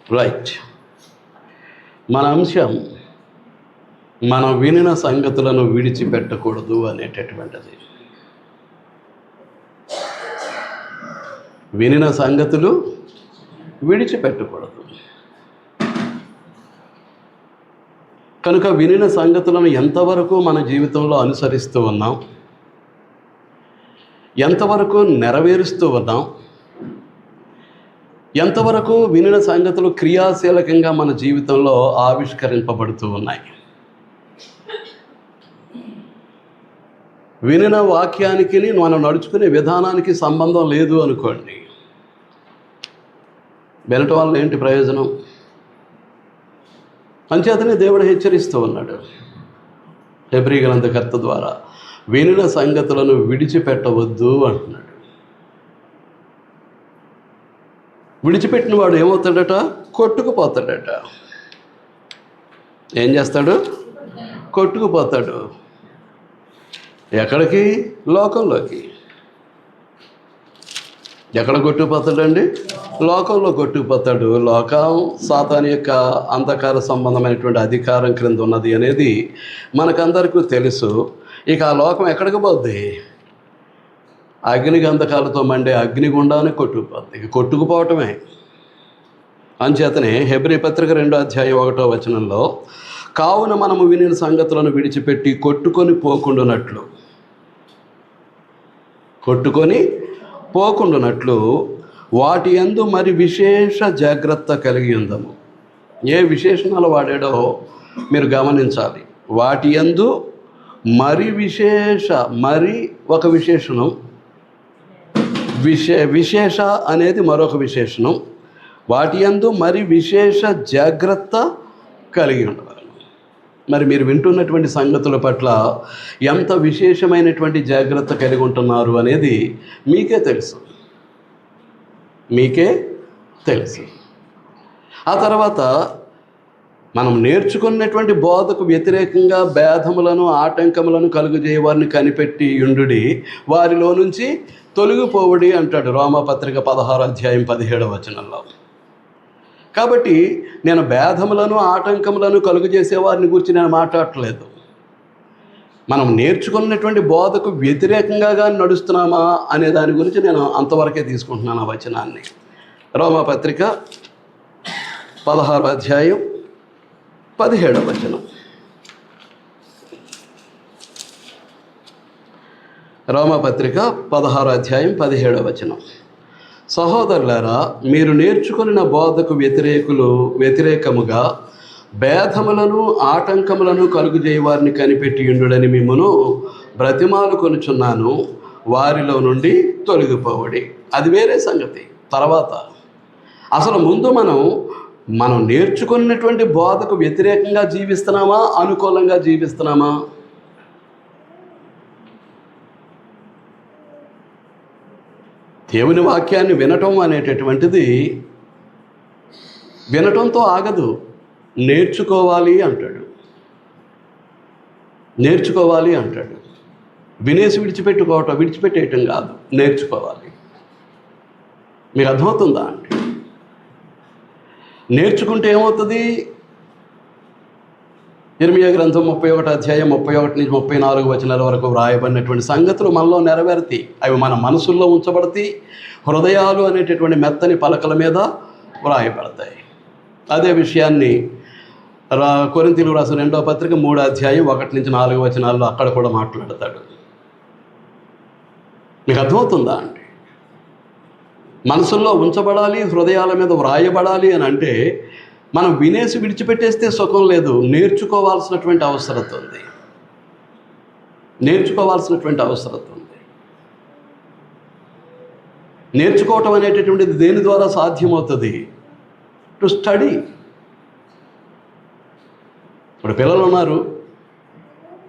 Right. మన అంశం మనం వినిన సంగతులను విడిచిపెట్టకూడదు అనేటటువంటిది. వినిన సంగతులు విడిచిపెట్టకూడదు. కనుక వినిన సంగతులను ఎంతవరకు మన జీవితంలో అనుసరిస్తూ ఉన్నాం, ఎంతవరకు నెరవేరుస్తూ ఉన్నాం, ఎంతవరకు వినిన సంగతులు క్రియాశీలకంగా మన జీవితంలో ఆవిష్కరింపబడుతూ ఉన్నాయి. వినిన వాక్యానికి మనం నడుచుకునే విధానానికి సంబంధం లేదు అనుకోండి, వినటం వల్ల ఏంటి ప్రయోజనం? అంచేతనే దేవుడు హెచ్చరిస్తూ ఉన్నాడు హెబ్రీ గ్రంథకర్త ద్వారా, వినిన సంగతులను విడిచిపెట్టవద్దు అంటున్నాడు. విడిచిపెట్టిన వాడు ఏమవుతాడట? కొట్టుకుపోతాడట. ఏం చేస్తాడు? కొట్టుకుపోతాడు. ఎక్కడికి? లోకంలోకి. ఎక్కడ కొట్టుకుపోతాడండి? లోకంలో కొట్టుకుపోతాడు. లోకం సాతాను యొక్క అంధకార సంబంధమైనటువంటి అధికారం క్రింద ఉన్నది అనేది మనకందరికీ తెలుసు. ఇక ఆ లోకం ఎక్కడికి పోద్ది? అగ్నిగంధకాలతో మండే అగ్నిగుండానికి కొట్టుకుపోద్ది. ఇక కొట్టుకుపోవటమే. అంచేతనే హెబ్రీ పత్రిక 2:1 కావున మనము వినిన సంగతులను విడిచిపెట్టి కొట్టుకొని పోకుండునట్లు వాటి యందు మరి విశేష జాగ్రత్త కలిగి ఉందము. ఏ విశేషణాలు వాడాడో మీరు గమనించాలి. వాటి యందు మరి ఒక విశేషణం, విశేష అనేది మరొక విశేషణం. వాటి యందు మరి విశేష జాగ్రత్త కలిగి ఉండవాలి. మరి మీరు వింటున్నటువంటి సంగతుల పట్ల ఎంత విశేషమైనటువంటి జాగ్రత్త కలిగి ఉంటున్నారు అనేది మీకే తెలుసు. ఆ తర్వాత మనం నేర్చుకున్నటువంటి బోధకు వ్యతిరేకంగా భేదములను ఆటంకములను కలుగజేయవారిని కనిపెట్టి యుండుడి, వారిలో నుంచి తొలగిపోవుడి అంటాడు రోమాపత్రిక 16:17. కాబట్టి నేను భేదములను ఆటంకములను కలుగజేసేవారిని గురించి నేను మాట్లాడట్లేదు. మనం నేర్చుకున్నటువంటి బోధకు వ్యతిరేకంగా నడుస్తున్నామా అనే దాని గురించి నేను అంతవరకే తీసుకుంటున్నాను ఆ వచనాన్ని. రోమాపత్రిక 16:17. రోమాపత్రిక 16:17. సహోదరులారా, మీరు నేర్చుకున్న బోధకు వ్యతిరేకముగా భేదములను ఆటంకములను కలుగజేయవారిని కనిపెట్టి ఉండుడని మిమ్మును బ్రతిమాలు కొనుచున్నాను, వారిలో నుండి తొలగిపోవడి. అది వేరే సంగతి. తర్వాత అసలు ముందు మనం నేర్చుకున్నటువంటి బోధకు వ్యతిరేకంగా జీవిస్తున్నామా, అనుకూలంగా జీవిస్తున్నామా? దేవుని వాక్యాన్ని వినటం అనేటటువంటిది వినటంతో ఆగదు. నేర్చుకోవాలి అంటాడు. వినేసి విడిచిపెట్టేయటం కాదు, నేర్చుకోవాలి. మీకు అర్థమవుతుందా అండి? నేర్చుకుంటే ఏమవుతుంది? ఇర్మియా గ్రంథం 31:31-34 వరకు వ్రాయబడినటువంటి సంగతులు మనలో నెరవేరుతాయి. అవి మన మనసుల్లో ఉంచబడతాయి. హృదయాలు అనేటటువంటి మెత్తని పలకల మీద వ్రాయబడతాయి. అదే విషయాన్ని కొరింథీయులకు రాసిన 2వ పత్రిక 3:1-4 అక్కడ కూడా మాట్లాడతాడు. మీకు అర్థమవుతుందా అండి? మనసుల్లో ఉంచబడాలి, హృదయాల మీద వ్రాయబడాలి అని అంటే మనం వినేసి విడిచిపెట్టేస్తే సుఖం లేదు. నేర్చుకోవాల్సినటువంటి అవసరత ఉంది. నేర్చుకోవటం అనేటటువంటిది దేని ద్వారా సాధ్యమవుతుంది? To study. ఇప్పుడు పిల్లలు ఉన్నారు,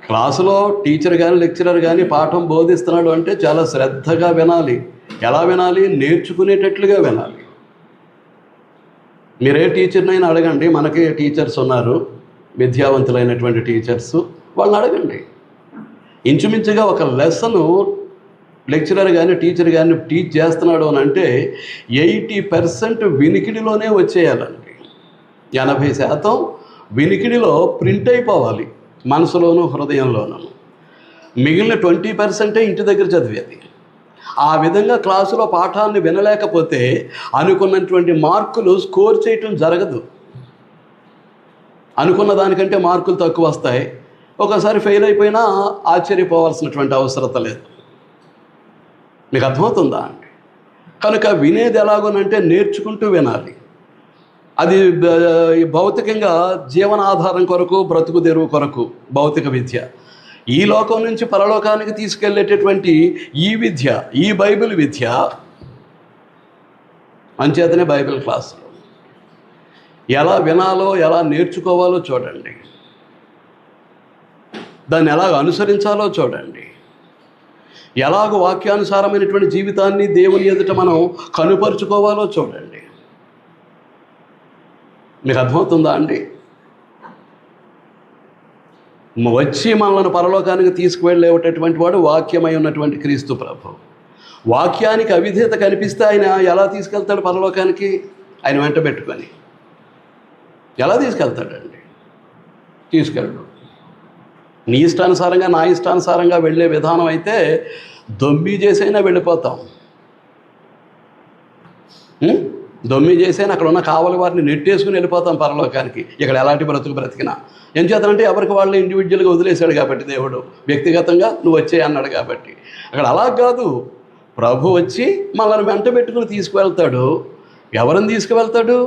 క్లాసులో టీచర్ కానీ లెక్చరర్ కానీ పాఠం బోధిస్తున్నాడు అంటే చాలా శ్రద్ధగా వినాలి. ఎలా వినాలి? నేర్చుకునేటట్లుగా వినాలి. మీరే టీచర్నైనా అడగండి. మనకే టీచర్స్ ఉన్నారు, విద్యావంతులైనటువంటి టీచర్స్. వాళ్ళని అడగండి. ఇంచుమించుగా ఒక లెసను లెక్చరర్ కానీ టీచర్ కానీ టీచ్ చేస్తున్నాడు అని అంటే 80% వినికిడిలోనే వచ్చేయాలండి. 80% వినికిడిలో ప్రింట్ అయిపోవాలి, మనసులోనూ హృదయంలోనూ. మిగిలిన 20% ఇంటి దగ్గర చదివేది. ఆ విధంగా క్లాసులో పాఠాన్ని వినలేకపోతే అనుకున్నటువంటి మార్కులు స్కోర్ చేయటం జరగదు. అనుకున్న దానికంటే మార్కులు తక్కువ వస్తాయి. ఒకసారి ఫెయిల్ అయిపోయినా ఆశ్చర్యపోవాల్సినటువంటి అవసరత లేదు. మీకు అర్థమవుతుందా అండి? కనుక వినేది ఎలాగోనంటే నేర్చుకుంటూ వినాలి. అది భౌతికంగా జీవనాధారం కొరకు, బ్రతుకు తెరువు కొరకు భౌతిక విద్య. ఈ లోకం నుంచి పరలోకానికి తీసుకెళ్ళేటటువంటి ఈ విద్య, ఈ బైబిల్ విద్య, అంచేతనే బైబిల్ క్లాసులు ఎలా వినాలో, ఎలా నేర్చుకోవాలో చూడండి. దాన్ని ఎలాగ అనుసరించాలో చూడండి. ఎలాగ వాక్యానుసారమైనటువంటి జీవితాన్ని దేవుని ఎదుట మనం కనుపరుచుకోవాలో చూడండి. మీకు అర్థమవుతుందా అండి? వచ్చి మనల్ని పరలోకానికి తీసుకువెళ్ళేటటువంటి వాడు వాక్యమై ఉన్నటువంటి క్రీస్తు ప్రభు. వాక్యానికి అవిధేయత కనిపిస్తే ఆయన ఎలా తీసుకెళ్తాడు పరలోకానికి? ఆయన వెంట పెట్టుకొని ఎలా తీసుకెళ్తాడండి? తీసుకెళ్ళడు. నీ ఇష్టానుసారంగా, నా ఇష్టానుసారంగా వెళ్ళే విధానం అయితే దొమ్మి చేసైనా వెళ్ళిపోతాం. దొమ్మి చేసైనా అక్కడ ఉన్న కావలి వారిని నెట్టేసుకుని వెళ్ళిపోతాం పరలోకానికి. ఇక్కడ ఎలాంటి బ్రతుకు బ్రతికినా. ఏం చేతనంటే ఎవరికి వాళ్ళని ఇండివిజువల్గా వదిలేశాడు కాబట్టి దేవుడు, వ్యక్తిగతంగా నువ్వు వచ్చే అన్నాడు కాబట్టి. అక్కడ అలా కాదు, ప్రభు వచ్చి మనల్ని వెంట పెట్టుకుని తీసుకువెళ్తాడు. ఎవరిని తీసుకువెళ్తాడు?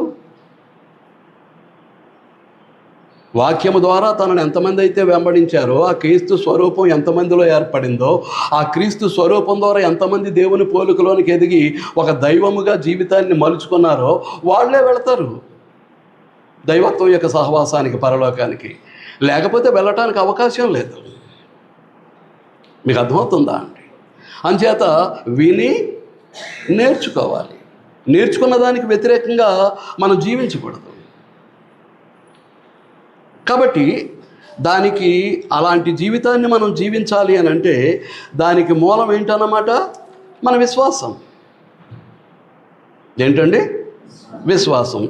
వాక్యము ద్వారా తనను ఎంతమంది అయితే వెంబడించారో, ఆ క్రీస్తు స్వరూపం ఎంతమందిలో ఏర్పడిందో, ఆ క్రీస్తు స్వరూపం ద్వారా ఎంతమంది దేవుని పోలికలోనికి ఎదిగి ఒక దైవముగా జీవితాన్ని మలుచుకున్నారో వాళ్ళే వెళతారు దైవత్వం యొక్క సహవాసానికి, పరలోకానికి. లేకపోతే వెళ్ళటానికి అవకాశం లేదు. మీకు అర్థమవుతుందా అండి? అంచేత విని నేర్చుకోవాలి. నేర్చుకున్న దానికి వ్యతిరేకంగా మనం జీవించకూడదు. కాబట్టి దానికి అలాంటి జీవితాన్ని మనం జీవించాలి అని అంటే దానికి మూలం ఏంటన్నమాట? మన విశ్వాసం. ఏంటండి? విశ్వాసం.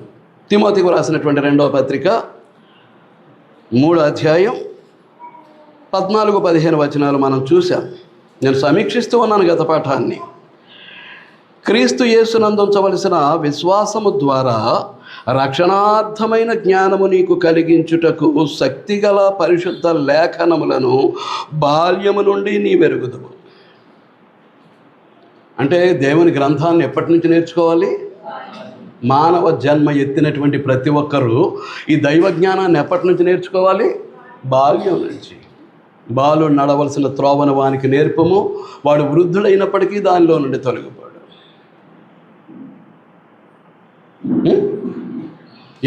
తిమోతికి రాసినటువంటి 2వ పత్రిక 3వ అధ్యాయం 14-15 వచనాలు మనం చూసాం. నేను సమీక్షిస్తూ ఉన్నాను గత పాఠాన్ని. క్రీస్తు యేసునందు ఉంచవలసిన విశ్వాసము ద్వారా రక్షణార్థమైన జ్ఞానము నీకు కలిగించుటకు శక్తిగల పరిశుద్ధ లేఖనములను బాల్యము నుండి నీ వెరుగుదువు. అంటే దేవుని గ్రంథాన్ని ఎప్పటి నుంచి నేర్చుకోవాలి? మానవ జన్మ ఎత్తినటువంటి ప్రతి ఒక్కరూ ఈ దైవ జ్ఞానాన్ని ఎప్పటి నుంచి నేర్చుకోవాలి? బాల్యం నుంచి. బాలుడు నడవలసిన త్రోవను వానికి నేర్పము, వాడు వృద్ధుడైనప్పటికీ దానిలో నుండి తొలగిపోడు.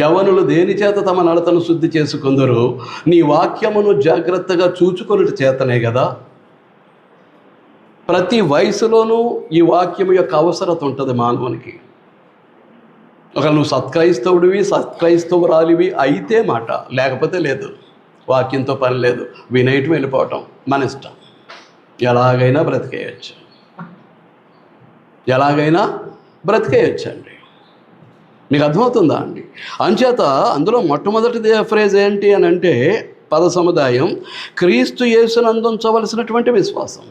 యవనులు దేని చేత తమ నడతను శుద్ధి చేసుకుందరు? నీ వాక్యమును జాగ్రత్తగా చూచుకొనుట చేతనే కదా. ప్రతి వయసులోనూ ఈ వాక్యము యొక్క అవసరత ఉంటుంది మానవునికి. ఒక నువ్వు సత్క్రైస్తవుడివి, సత్క్రైస్తవురాలివి అయితే మాట, లేకపోతే లేదు. వాక్యంతో పని లేదు, వినేయటం వెళ్ళిపోవటం మన ఇష్టం. ఎలాగైనా బ్రతికేయచ్చు, ఎలాగైనా బ్రతికేయచ్చండి. మీకు అర్థమవుతుందా అండి? అంచేత అందులో మొట్టమొదటి ఫ్రేజ్ ఏంటి అని అంటే, పద సముదాయం క్రీస్తు యేసునందు ఉంచవలసినటువంటి విశ్వాసం.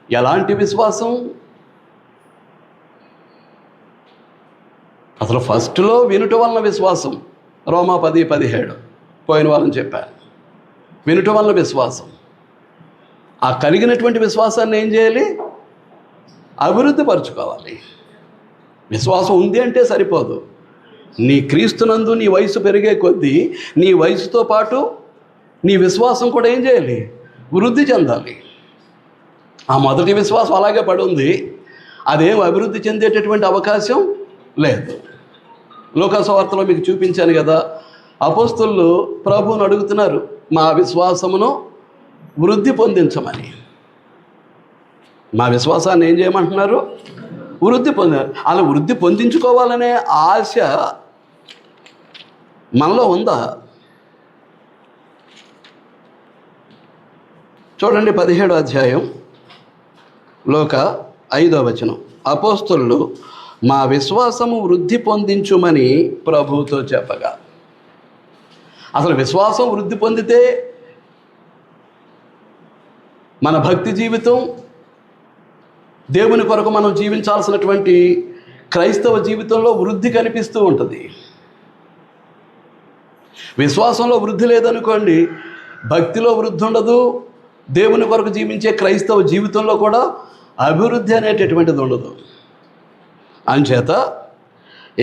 ఎలాంటి విశ్వాసం? అసలు ఫస్ట్లో వినుట వలన విశ్వాసం. రోమా 10:17 పోయిన వాళ్ళని చెప్పాను. వినుట వలన విశ్వాసం. ఆ కలిగినటువంటి విశ్వాసాన్ని ఏం చేయాలి? అభివృద్ధి పరుచుకోవాలి. విశ్వాసం ఉంది అంటే సరిపోదు. నీ క్రీస్తునందు నీ వయసు పెరిగే కొద్దీ నీ వయసుతో పాటు నీ విశ్వాసం కూడా ఏం చేయాలి? వృద్ధి చెందాలి. ఆ మొదటి విశ్వాసం అలాగే పడి ఉంది, అదేం అభివృద్ధి చెందేటటువంటి అవకాశం లేదు. లూకాసు వార్తలో మీకు చూపించాను కదా, అపోస్తలులు ప్రభువుని అడుగుతున్నారు, మా విశ్వాసమును వృద్ధి పొందించమని. మా విశ్వాసాన్ని ఏం చేయమంటున్నారు? వృద్ధి పొందారు. అలా వృద్ధి పొందించుకోవాలనే ఆశ మనలో ఉందా? చూడండి 17వ అధ్యాయం లూకా 5వ వచనం. అపోస్తలులు మా విశ్వాసము వృద్ధి పొందించుమని ప్రభువుతో చెప్పగా. అసలు విశ్వాసం వృద్ధి పొందితే మన భక్తి జీవితం, దేవుని కొరకు మనం జీవించాల్సినటువంటి క్రైస్తవ జీవితంలో వృద్ధి కనిపిస్తూ ఉంటుంది. విశ్వాసంలో వృద్ధి లేదనుకోండి, భక్తిలో వృద్ధి ఉండదు, దేవుని కొరకు జీవించే క్రైస్తవ జీవితంలో కూడా అభివృద్ధి అనేటటువంటిది ఉండదు. అంచేత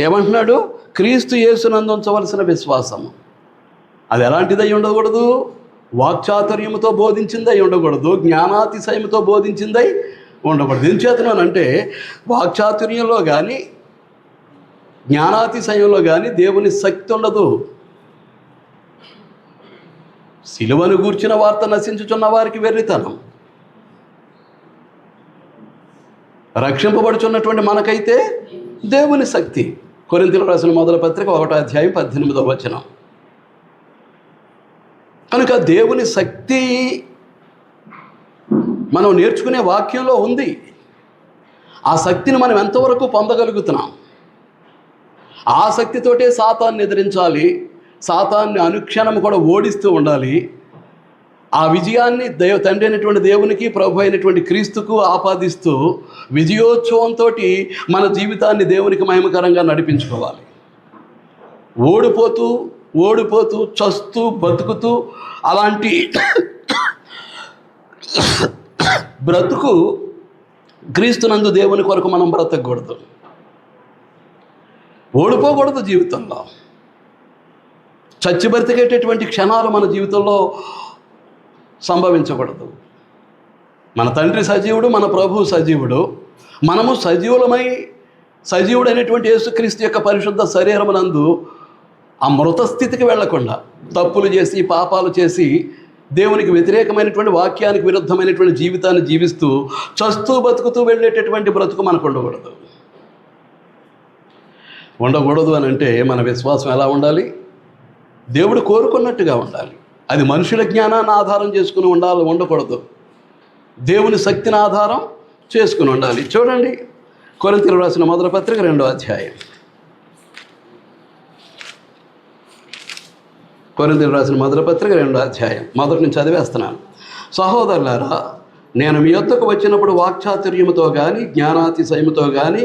ఏమంటున్నాడు? క్రీస్తు యేసునందు ఉంచవలసిన విశ్వాసం అది ఎలాంటిది అయి ఉండకూడదు? వాక్చాతుర్యముతో బోధించింది అయి ఉండకూడదు, జ్ఞానాతిశయముతో బోధించింది అయి ఉండకూడదు. ఎందుచేతనంటే వాక్చాతుర్యంలో కానీ జ్ఞానాతిశయంలో కానీ దేవుని శక్తి ఉండదు. సిలువను గూర్చిన వార్త నశించుచున్న వారికి వెర్రితనం, రక్షింపబడుచున్నటువంటి మనకైతే దేవుని శక్తి. కొరింథీయులకు రాసిన మొదటి పత్రిక 1వ అధ్యాయం 18వ వచనం. కనుక దేవుని శక్తి మనం నేర్చుకునే వాక్యంలో ఉంది. ఆ శక్తిని మనం ఎంతవరకు పొందగలుగుతున్నాం? ఆ శక్తితోటే సాతాన్ని ఎదిరించాలి, సాతాన్ని అనుక్షణం కూడా ఓడిస్తూ ఉండాలి. ఆ విజయాన్ని తండ్రి అయినటువంటి దేవునికి, ప్రభు అయినటువంటి క్రీస్తుకు ఆపాదిస్తూ విజయోత్సవంతో మన జీవితాన్ని దేవునికి మహిమకరంగా నడిపించుకోవాలి. ఓడిపోతూ చస్తూ బతుకుతూ అలాంటి బ్రతుకు క్రీస్తునందు దేవుని కొరకు మనం బ్రతకూడదు. ఓడిపోకూడదు. జీవితంలో చచ్చి బ్రతికేటటువంటి క్షణాలు మన జీవితంలో సంభవించకూడదు. మన తండ్రి సజీవుడు, మన ప్రభు సజీవుడు, మనము సజీవుడైనటువంటి యేసుక్రీస్తు యొక్క పరిశుద్ధ శరీరమునందు ఆ మృత స్థితికి వెళ్లకుండా తప్పులు చేసి పాపాలు చేసి దేవునికి వ్యతిరేకమైనటువంటి వాక్యానికి విరుద్ధమైనటువంటి జీవితాన్ని జీవిస్తూ చస్తూ బతుకుతూ వెళ్ళేటటువంటి బ్రతుకు మనకు ఉండకూడదు అని అంటే మన విశ్వాసం ఎలా ఉండాలి? దేవుడు కోరుకున్నట్టుగా ఉండాలి. అది మనుషుల జ్ఞానాన్ని ఆధారం చేసుకుని ఉండకూడదు. దేవుని శక్తిని ఆధారం చేసుకుని ఉండాలి. చూడండి, కొరింథీయులకు రాసిన మొదటి పత్రిక 2వ అధ్యాయం. కొరింథీయులకు రాసిన మొదటి పత్రిక 2వ అధ్యాయం మొదటి నుంచి చదివేస్తున్నాను. సహోదరులారా, నేను మీ యొద్దకు వచ్చినప్పుడు వాక్చాతుర్యముతో కానీ జ్ఞానాతిశయముతో కానీ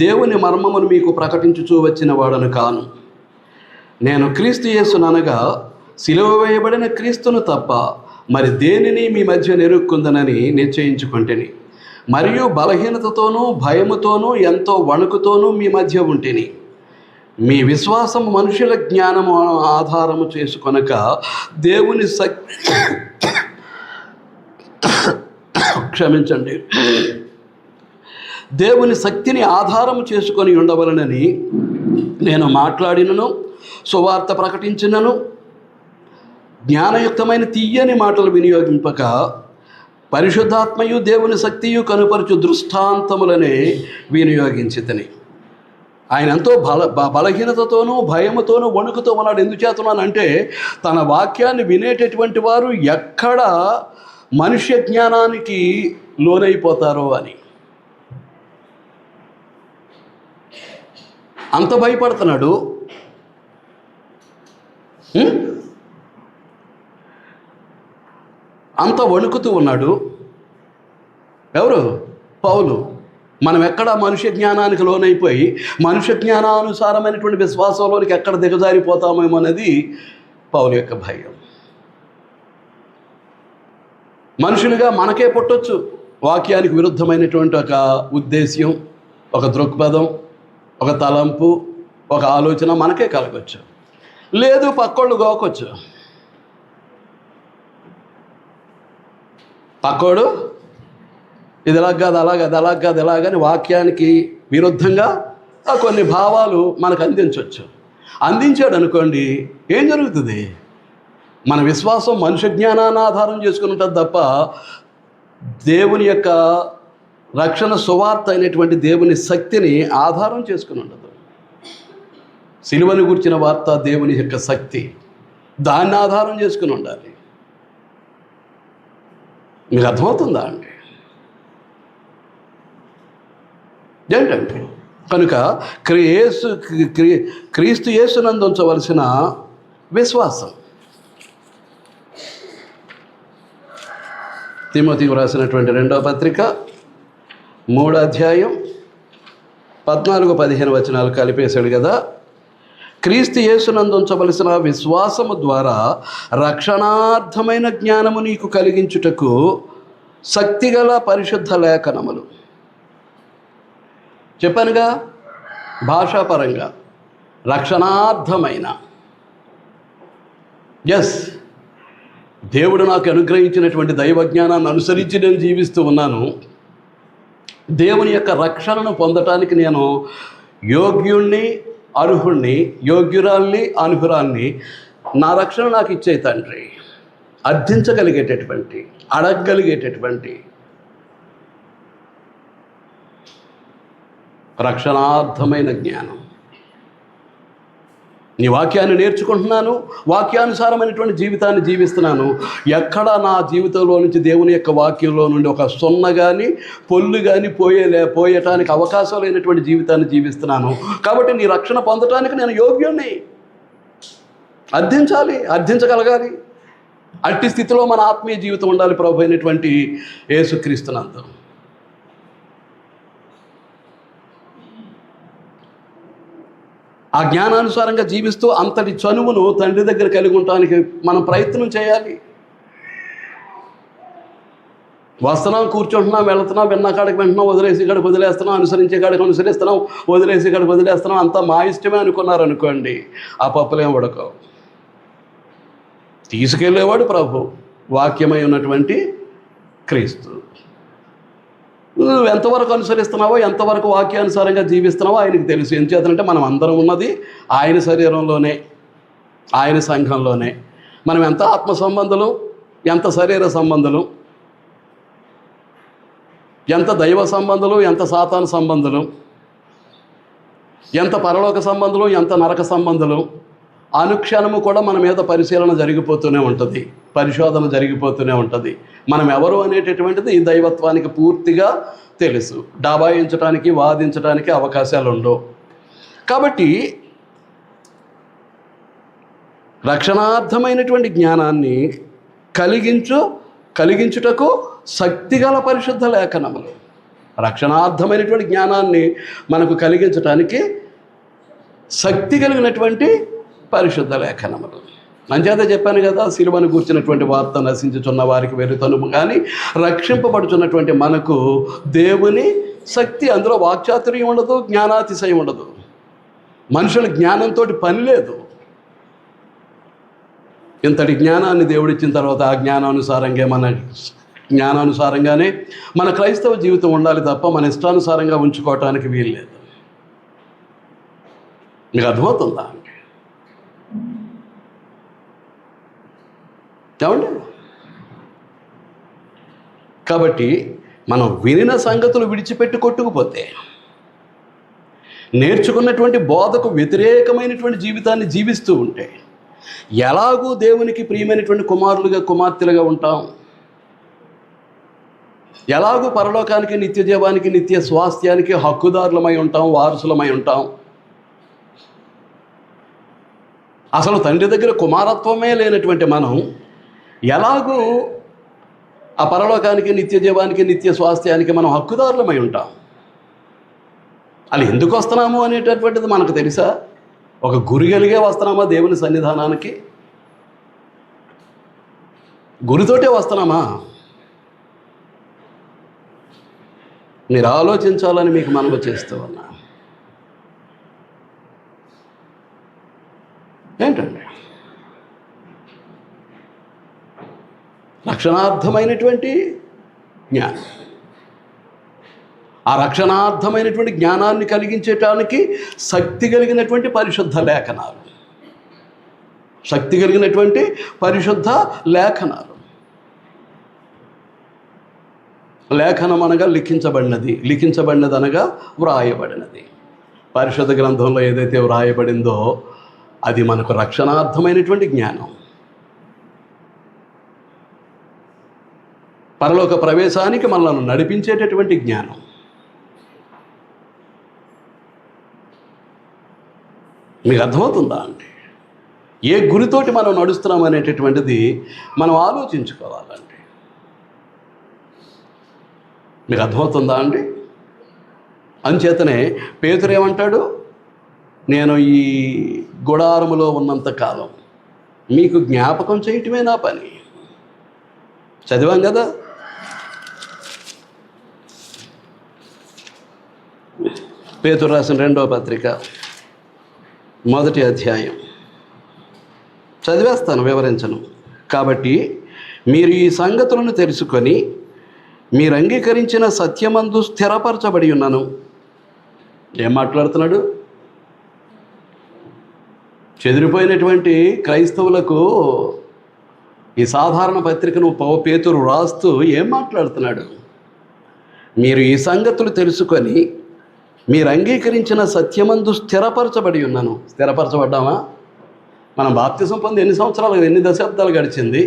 దేవుని మర్మమును మీకు ప్రకటించుచూ వచ్చిన వాడను కాను. నేను క్రీస్తు యేసుననగా సిలువ వేయబడిన క్రీస్తును తప్ప మరి దేనిని మీ మధ్య నెరుక్కుందనని నిశ్చయించుకుంటేని, మరియు బలహీనతతోనూ భయముతోనూ ఎంతో వణుకుతోనూ మీ మధ్య ఉంటేని. మీ విశ్వాసము మనుషుల జ్ఞానము ఆధారము చేసుకొనక దేవుని దేవుని శక్తిని ఆధారము చేసుకొని ఉండవలనని నేను మాట్లాడినను, సువార్త ప్రకటించినను, జ్ఞానయుక్తమైన తీయని మాటలు వినియోగింపక పరిశుద్ధాత్మయు దేవుని శక్తియు కనుపరచు దృష్టాంతములనే వినియోగించితని. ఆయన ఎంతో బలహీనతతోనూ భయముతోనూ వణుకుతూ ఉన్నాడు. ఎందుచేతనంటే తన వాక్యాన్ని వినేటటువంటి వారు ఎక్కడ మనుష్య జ్ఞానానికి లోనైపోతారో అని అంత భయపడుతున్నాడు. అంత వణుకుతూ ఉన్నాడు. ఎవరు? పౌలు. మనం ఎక్కడ మనుష్య జ్ఞానానికి లోనైపోయి మనుష్య జ్ఞానానుసారమైనటువంటి విశ్వాసంలోనికి ఎక్కడ దిగజారిపోతామేమో అనేది పౌలు యొక్క భయం. మనుషులుగా మనకే పుట్టొచ్చు వాక్యానికి విరుద్ధమైనటువంటి ఒక ఉద్దేశ్యం, ఒక దృక్పథం, ఒక తలంపు, ఒక ఆలోచన మనకే కలగచ్చు. లేదు పక్కోళ్ళు గోకొచ్చు. పక్కోడు ఇది ఎలా కాదు, అలాగ ఎలాగని వాక్యానికి విరుద్ధంగా కొన్ని భావాలు మనకు అందించాడు అనుకోండి, ఏం జరుగుతుంది? మన విశ్వాసం మనుష్య జ్ఞానాన్ని ఆధారం చేసుకుని ఉంటుంది తప్ప దేవుని యొక్క రక్షణ సువార్త అయినటువంటి దేవుని శక్తిని ఆధారం చేసుకుని ఉండదు. సిలువను గురించిన వార్త దేవుని యొక్క శక్తి, దాన్ని ఆధారం చేసుకుని ఉండాలి. మీకు అర్థమవుతుందా అండి? ఏంటంటే కనుక క్రీస్తు యేసునందు ఉంచవలసిన విశ్వాసం తిమోతికి రాసినటువంటి 2వ పత్రిక 3వ అధ్యాయం 14-15 వచనాలు కలిపేశాడు కదా. క్రీస్తు యేసునందు ఉంచవలసిన విశ్వాసము ద్వారా రక్షణార్థమైన జ్ఞానము నీకు కలిగించుటకు శక్తిగల పరిశుద్ధ లేఖనములు. చెప్పానుగా, భాషాపరంగా రక్షణార్థమైన. దేవుడు నాకు అనుగ్రహించినటువంటి దైవజ్ఞానాన్ని అనుసరించి నేను జీవిస్తూ ఉన్నాను. దేవుని యొక్క రక్షణను పొందటానికి నేను యోగ్యుణ్ణి, అర్హుణ్ణి, యోగ్యురాల్ని, అర్హురాల్ని. నా రక్షణ నాకు ఇచ్చే తండ్రి, అర్థించగలిగేటటువంటి, అడగగలిగేటటువంటి రక్షణార్థమైన జ్ఞానం. నీ వాక్యాన్ని నేర్చుకుంటున్నాను, వాక్యానుసారమైనటువంటి జీవితాన్ని జీవిస్తున్నాను. ఎక్కడా నా జీవితంలో నుంచి దేవుని యొక్క వాక్యంలో నుండి ఒక సున్న కానీ పొల్లు కానీ పోయటానికి అవకాశం లేనటువంటి జీవితాన్ని జీవిస్తున్నాను. కాబట్టి నీ రక్షణ పొందటానికి నేను యోగ్యుణ్ణి. అర్థించగలగాలి. అట్టి స్థితిలో మన ఆత్మీయ జీవితం ఉండాలి ప్రభు అయినటువంటి యేసుక్రీస్తునందు. ఆ జ్ఞానానుసారంగా జీవిస్తూ అంతటి చనువును తండ్రి దగ్గర కలిగి ఉండటానికి మనం ప్రయత్నం చేయాలి. వస్తున్నాం, కూర్చుంటున్నాం, వెళుతున్నాం, విన్నా కాడికి వింటున్నాం, వదిలేసి కాడికి వదిలేస్తున్నాం, అనుసరించే కాడికి అనుసరిస్తున్నాం, వదిలేసి కాడికి వదిలేస్తున్నాం. అంతా మా ఇష్టమే అనుకున్నారనుకోండి, ఆ పప్పులేం ఉడకవు. తీసుకెళ్ళేవాడు ప్రభు, వాక్యమై ఉన్నటువంటి క్రీస్తు. నువ్వు ఎంతవరకు అనుసరిస్తున్నావో, ఎంతవరకు వాక్యానుసారంగా జీవిస్తున్నావో ఆయనకు తెలుసు. ఏం చేద్దంటే మనం అందరం ఉన్నది ఆయన శరీరంలోనే, ఆయన సంఘంలోనే. మనం ఎంత ఆత్మ సంబంధులు, ఎంత శరీర సంబంధులు, ఎంత దైవ సంబంధులు, ఎంత సాతాను సంబంధులు, ఎంత పరలోక సంబంధులు, ఎంత నరక సంబంధులు. అనుక్షణము కూడా మన మీద పరిశీలన జరిగిపోతూనే ఉంటుంది, పరిశోధన జరిగిపోతూనే ఉంటుంది. మనం ఎవరు అనేటటువంటిది ఈ దైవత్వానికి పూర్తిగా తెలుసు. డాబాయించడానికి, వాదించడానికి అవకాశాలు ఉండవు. కాబట్టి రక్షణార్థమైనటువంటి జ్ఞానాన్ని కలిగించుటకు శక్తిగల పరిశుద్ధ లేఖనములు. రక్షణార్థమైనటువంటి జ్ఞానాన్ని మనకు కలిగించటానికి శక్తి కలిగినటువంటి పరిశుద్ధ లేఖనములు. అంచేత చెప్పాను కదా, సిలువను కూర్చున్నటువంటి వార్త నశించుచున్న వారికి వెలుతనుము కానీ రక్షింపబడుచున్నటువంటి మనకు దేవుని శక్తి. అందులో వాక్చాతుర్యం ఉండదు, జ్ఞానాతిశయం ఉండదు. మనుషుల జ్ఞానంతో పని లేదు. ఇంతటి జ్ఞానాన్ని దేవుడిచ్చిన తర్వాత ఆ జ్ఞానానుసారంగానే మన క్రైస్తవ జీవితం ఉండాలి తప్ప మన ఇష్టానుసారంగా ఉంచుకోవటానికి వీల్లేదు. మీకు అర్థమవుతుందా అండి? ఏమండి? కాబట్టి మనం వినిన సంగతులు విడిచిపెట్టి కొట్టుకుపోతే, నేర్చుకున్నటువంటి బోధకు వ్యతిరేకమైనటువంటి జీవితాన్ని జీవిస్తూ ఉంటే ఎలాగూ దేవునికి ప్రియమైనటువంటి కుమార్తెలుగా ఉంటాం, ఎలాగూ పరలోకానికి, నిత్య జీవానికి, నిత్య స్వాస్థ్యానికి హక్కుదారులమై ఉంటాం, వారసులమై ఉంటాం. అసలు తండ్రి దగ్గర కుమారత్వమే లేనటువంటి మనం ఎలాగూ ఆ పరలోకానికి, నిత్య జీవానికి, నిత్య స్వాస్థ్యానికి మనం హక్కుదారులమై ఉంటాం. అలా ఎందుకు వస్తున్నాము అనేటటువంటిది మనకు తెలుసా? ఒక గురి కలిగే వస్తున్నామా దేవుని సన్నిధానానికి? గురితోటే వస్తున్నామా? మీరు ఆలోచించాలని మీకు మనవి చేస్తూ ఉన్నా. ఏంటండి రక్షణార్థమైనటువంటి జ్ఞానం? ఆ రక్షణార్థమైనటువంటి జ్ఞానాన్ని కలిగించటానికి శక్తి కలిగినటువంటి పరిశుద్ధ లేఖనాలు. శక్తి కలిగినటువంటి పరిశుద్ధ లేఖనాలు. లేఖనం అనగా లిఖించబడినది, లిఖించబడినది అనగా వ్రాయబడినది. పరిశుద్ధ గ్రంథంలో ఏదైతే వ్రాయబడిందో అది మనకు రక్షణార్థమైనటువంటి జ్ఞానం. పరలోక ప్రవేశానికి మనల్ని నడిపించేటటువంటి జ్ఞానం. మీకు అర్థమవుతుందా అండి? ఏ గురితోటి మనం నడుస్తున్నాం అనేటటువంటిది మనం ఆలోచించుకోవాలండి. మీకు అర్థమవుతుందా అండి? అంచేతనే పేతురు ఏమంటాడు, నేను ఈ గుడారములో ఉన్నంత కాలం మీకు జ్ఞాపకం చేయటమే నా పని. చదివాం కదా. పేతురు రాసిన 2వ పత్రిక 1వ అధ్యాయం చదివేస్తాను, వివరించను. కాబట్టి మీరు ఈ సంగతులను తెలుసుకొని మీరు అంగీకరించిన సత్యమందు స్థిరపరచబడి ఉన్నాను. ఏం మాట్లాడుతున్నాడు? చెదిరిపోయినటువంటి క్రైస్తవులకు ఈ సాధారణ పత్రికను పేతురు రాస్తూ ఏం మాట్లాడుతున్నాడు? మీరు ఈ సంగతులు తెలుసుకొని మీరు అంగీకరించిన సత్యమందు స్థిరపరచబడి ఉన్నాను. స్థిరపరచబడ్డామా? మనం బాప్తిసం పొంది ఎన్ని సంవత్సరాలు, ఎన్ని దశాబ్దాలు గడిచింది?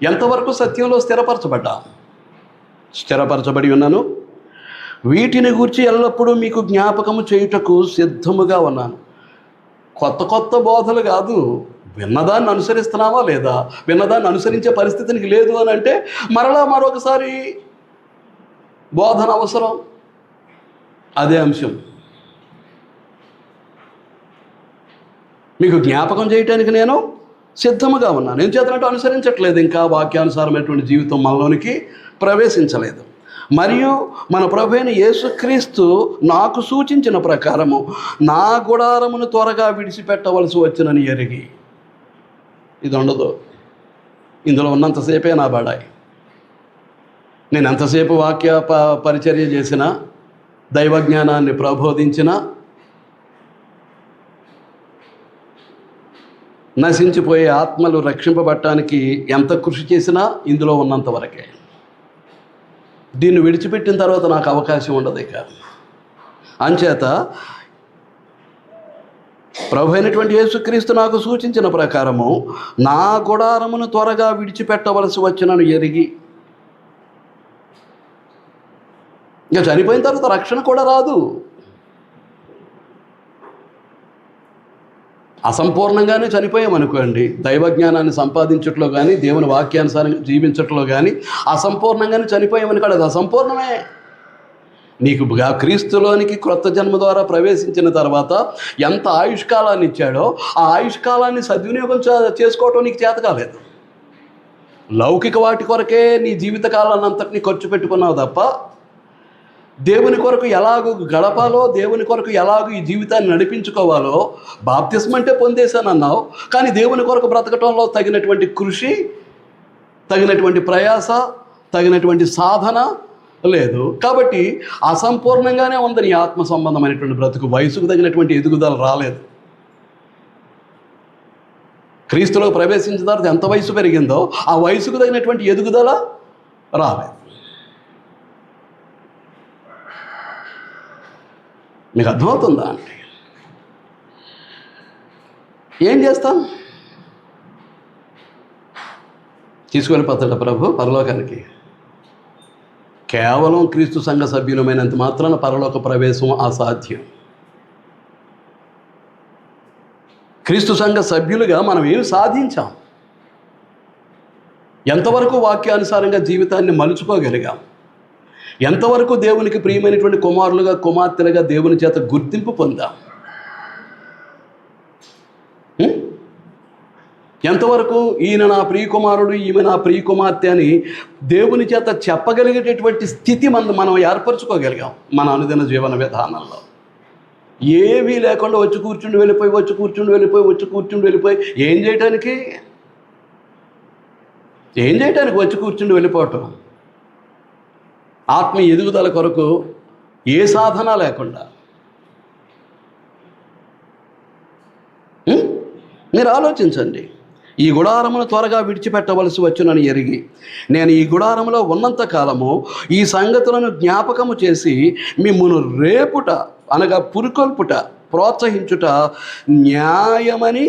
ఎంతవరకు సత్యంలో స్థిరపరచబడ్డాం? స్థిరపరచబడి ఉన్నాను. వీటిని గూర్చి ఎల్లప్పుడూ మీకు జ్ఞాపకము చేయుటకు సిద్ధముగా ఉన్నాను. కొత్త కొత్త బోధలు కాదు, విన్నదాన్ని అనుసరిస్తున్నావా లేదా? విన్నదాన్ని అనుసరించే పరిస్థితికి లేదు అని అంటే మరలా మరొకసారి బోధన అవసరం. అదే అంశం. మీకు జ్ఞాపకం చేయటానికి నేను సిద్ధముగా ఉన్నాను. ఏం చేతనంటే అనుసరించట్లేదు, ఇంకా వాక్యానుసారమైనటువంటి జీవితం మనలోనికి ప్రవేశించలేదు. మరియు మన ప్రభువైన యేసుక్రీస్తు నాకు సూచించిన ప్రకారము నా గుడారమును త్వరగా విడిచిపెట్టవలసి వచ్చినని ఎరిగి. ఇది ఉండదు. ఇందులో ఉన్నంతసేపే నా బడాయి. నేను ఎంతసేపు వాక్య పరిచర్య చేసినా, దైవజ్ఞానాన్ని ప్రబోధించినా, నశించిపోయే ఆత్మలు రక్షింపబడటానికి ఎంత కృషి చేసినా ఇందులో ఉన్నంత వరకే. దీన్ని విడిచిపెట్టిన తర్వాత నాకు అవకాశం ఉండదు ఇక. అంచేత ప్రభు అయినటువంటి యేసుక్రీస్తు నాకు సూచించిన ప్రకారము నా గుడారమును త్వరగా విడిచిపెట్టవలసి వచ్చినను ఎరిగి. ఇంకా చనిపోయిన తర్వాత రక్షణ కూడా రాదు. అసంపూర్ణంగానే చనిపోయామనుకోండి, దైవజ్ఞానాన్ని సంపాదించట్లో కానీ, దేవుని వాక్యానుసారంగా జీవించట్లో కానీ అసంపూర్ణంగానే చనిపోయామనుకోండి, అది అసంపూర్ణమే. నీకు క్రీస్తులోనికి క్రొత్త జన్మ ద్వారా ప్రవేశించిన తర్వాత ఎంత ఆయుష్కాలాన్ని ఇచ్చాడో ఆ ఆయుష్కాలాన్ని సద్వినియోగం చేసుకోవటం నీకు చేత కాలేదు. లౌకిక వాటి కొరకే నీ జీవితకాలాన్ని అంతటినీ ఖర్చు పెట్టుకున్నావు తప్ప దేవుని కొరకు ఎలాగో గడపాలో, దేవుని కొరకు ఎలాగో ఈ జీవితాన్ని నడిపించుకోవాలో బాప్తిస్మం అంటే పొందేశానన్నావు, కానీ దేవుని కొరకు బ్రతకటంలో తగినటువంటి కృషి, తగినటువంటి ప్రయాస, తగినటువంటి సాధన లేదు. కాబట్టి అసంపూర్ణంగానే ఉంది నీ ఆత్మ సంబంధమైనటువంటి బ్రతుకు. వయసుకు తగినటువంటి ఎదుగుదల రాలేదు. క్రీస్తులో ప్రవేశించిన తర్వాత ఎంత వయసు పెరిగిందో ఆ వయసుకు తగినటువంటి ఎదుగుదల రాలేదు. మీకు అర్థమవుతుందా అండి? ఏం చేస్తాం? తీసుకెళ్ళిపోతాడా ప్రభు పరలోకానికి? కేవలం క్రీస్తు సంఘ సభ్యులమైనంత మాత్రాన పరలోక ప్రవేశం అసాధ్యం. క్రీస్తు సంఘ సభ్యులుగా మనం ఏం సాధించాం? ఎంతవరకు వాక్యానుసారంగా జీవితాన్ని మలుచుకోగలిగాం? ఎంతవరకు దేవునికి ప్రియమైనటువంటి కుమారులుగా, కుమార్తెలుగా దేవుని చేత గుర్తింపు పొందాం? ఎంతవరకు ఈయన నా ప్రియకుమారుడు, ఈమె నా ప్రియకుమార్తె అని దేవుని చేత చెప్పగలిగేటటువంటి స్థితి మనం ఏర్పరచుకోగలిగాం మన అనుదిన జీవన విధానంలో? ఏమీ లేకుండా వచ్చి కూర్చుండి వెళ్ళిపోయి ఏం చేయటానికి వచ్చి కూర్చుండి వెళ్ళిపోవటం? ఆత్మీయ ఎదుగుదల కొరకు ఏ సాధన లేకుండా. మీరు ఆలోచించండి. ఈ గుడారమును త్వరగా విడిచిపెట్టవలసి వచ్చునని ఎరిగి నేను ఈ గుడారములో ఉన్నంత కాలము ఈ సంగతులను జ్ఞాపకము చేసి మిమ్మును రేపుట అనగా పురికొల్పుట, ప్రోత్సహించుట న్యాయమని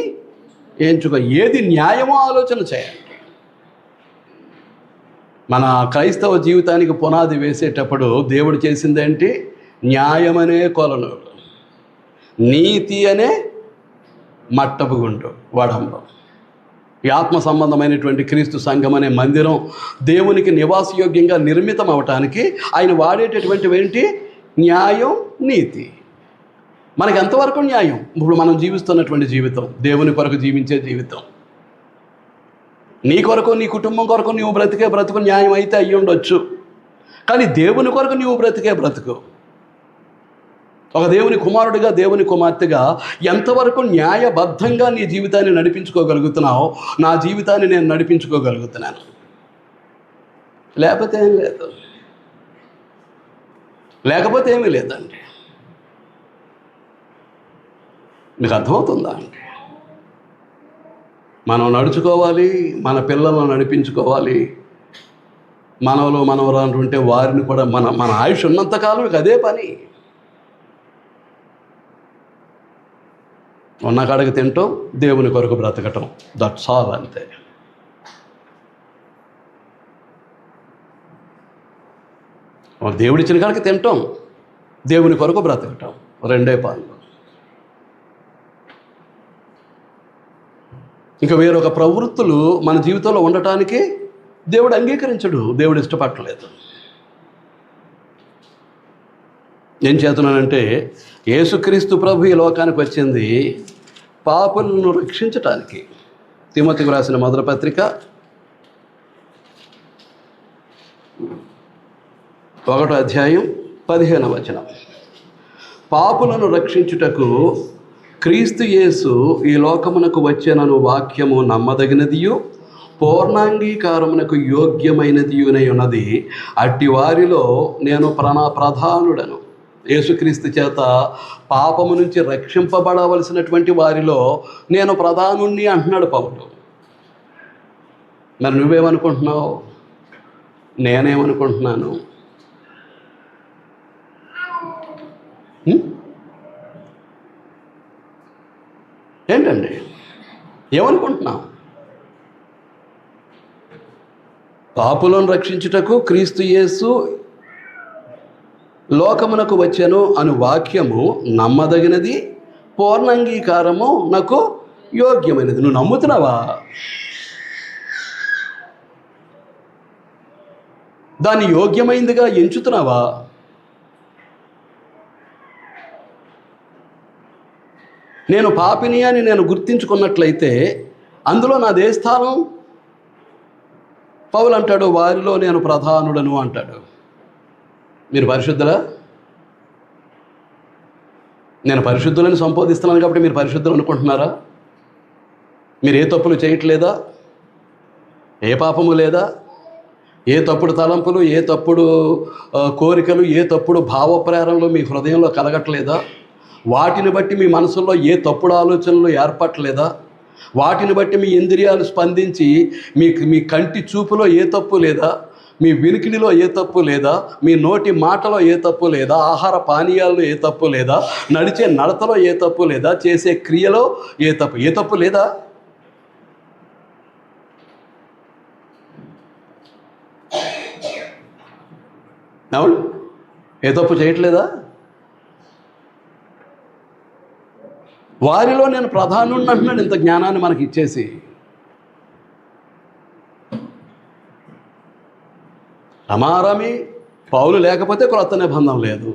ఎంచుకో. ఏది న్యాయమో ఆలోచన చేయండి. మన క్రైస్తవ జీవితానికి పునాది వేసేటప్పుడు దేవుడు చేసిందేంటి? న్యాయమనే కొలను, నీతి అనే మట్టపు గుండు వడంబం. ఈ ఆత్మ సంబంధమైనటువంటి క్రీస్తు సంఘం అనే మందిరం దేవునికి నివాసయోగ్యంగా నిర్మితం అవటానికి ఆయన వాడేటటువంటివి ఏంటి? న్యాయం, నీతి. మనకి ఎంతవరకు న్యాయం? ఇప్పుడు మనం జీవిస్తున్నటువంటి జీవితం దేవుని కొరకు జీవించే జీవితం. నీ కొరకు, నీ కుటుంబం కొరకు నువ్వు బ్రతికే బ్రతుకు న్యాయం అయితే అయ్యి ఉండొచ్చు, కానీ దేవుని కొరకు నువ్వు బ్రతికే బ్రతుకు, ఒక దేవుని కుమారుడిగా, దేవుని కుమార్తెగా ఎంతవరకు న్యాయబద్ధంగా నీ జీవితాన్ని నడిపించుకోగలుగుతున్నావు? నా జీవితాన్ని నేను నడిపించుకోగలుగుతున్నాను. లేకపోతే ఏం లేదు, లేకపోతే ఏమీ లేదండి. మీకు అర్థమవుతుందా అండి? మనం నడుచుకోవాలి, మన పిల్లలను నడిపించుకోవాలి. మనవలు మనవరాలు ఉంటే వారిని కూడా మన ఆయుష్ ఉన్నంతకాలం ఇక అదే పని. ఉన్న కాడికి తింటాం, దేవుని కొరకు బ్రతకటం, దట్స్ ఆల్, అంతే. దేవుడిచ్చిన కాడికి తింటాం, దేవుని కొరకు బ్రతకటం, రెండే పనులు. ఇంకా వేరొక ప్రవృత్తులు మన జీవితంలో ఉండటానికి దేవుడు అంగీకరించడు, దేవుడు ఇష్టపడలేదు. ఏం చేస్తున్నానంటే, యేసుక్రీస్తు ప్రభు ఈ లోకానికి వచ్చింది పాపులను రక్షించటానికి. తిమోతికి రాసిన మొదటి పత్రిక 1వ అధ్యాయం 15వ వచనం. పాపులను రక్షించుటకు క్రీస్తు యేసు ఈ లోకమునకు వచ్చెనను వాక్యము నమ్మదగినదియు పూర్ణాంగీకారమునకు యోగ్యమైనదియునై ఉన్నది. అట్టి వారిలో నేను ప్రధానుడను. యేసుక్రీస్తు చేత పాపము నుంచి రక్షింపబడవలసినటువంటి వారిలో నేను ప్రధానుణ్ణి అంటున్నాడు పౌలు. మరి నువ్వేమనుకుంటున్నావు? నేనేమనుకుంటున్నాను? ఏంటండి, ఏమనుకుంటున్నావు? పాపులను రక్షించుటకు క్రీస్తు యేసు లోకమునకు వచ్చెను అను వాక్యము నమ్మదగినది, పూర్ణాంగీకారము నాకు యోగ్యమైనది. నువ్వు నమ్ముతున్నావా? దాన్ని యోగ్యమైందిగా ఎంచుతున్నావా? నేను పాపిని అని నేను గుర్తించుకున్నట్లయితే అందులో నాదే స్థానం? పౌలు అంటాడు, వారిలో నేను ప్రధానుడను అంటాడు. మీరు పరిశుద్ధులా? నేను పరిశుద్ధులని సంబోధిస్తున్నాను కాబట్టి మీరు పరిశుద్ధులు అనుకుంటున్నారా? మీరు ఏ తప్పులు చేయట్లేదా? ఏ పాపము లేదా? ఏ తప్పుడు తలంపులు, ఏ తప్పుడు కోరికలు, ఏ తప్పుడు భావప్రేరణలు మీ హృదయంలో కలగట్లేదా? వాటిని బట్టి మీ మనసుల్లో ఏ తప్పుడు ఆలోచనలు ఏర్పడలేదా? వాటిని బట్టి మీ ఇంద్రియాలు స్పందించి మీ కంటి చూపులో ఏ తప్పు లేదా? మీ వినికిడిలో ఏ తప్పు లేదా? మీ నోటి మాటలో ఏ తప్పు లేదా? ఆహార పానీయాల్లో ఏ తప్పు లేదా? నడిచే నడతలో ఏ తప్పు లేదా? చేసే క్రియలో ఏ తప్పు లేదా? అవును, ఏ తప్పు చేయట్లేదా? వారిలో నేను ప్రధానుడిని అంటున్నాడు, ఇంత జ్ఞానాన్ని మనకి ఇచ్చేసి. రమారమి పౌలు లేకపోతే క్రొత్త నిబంధన లేదు.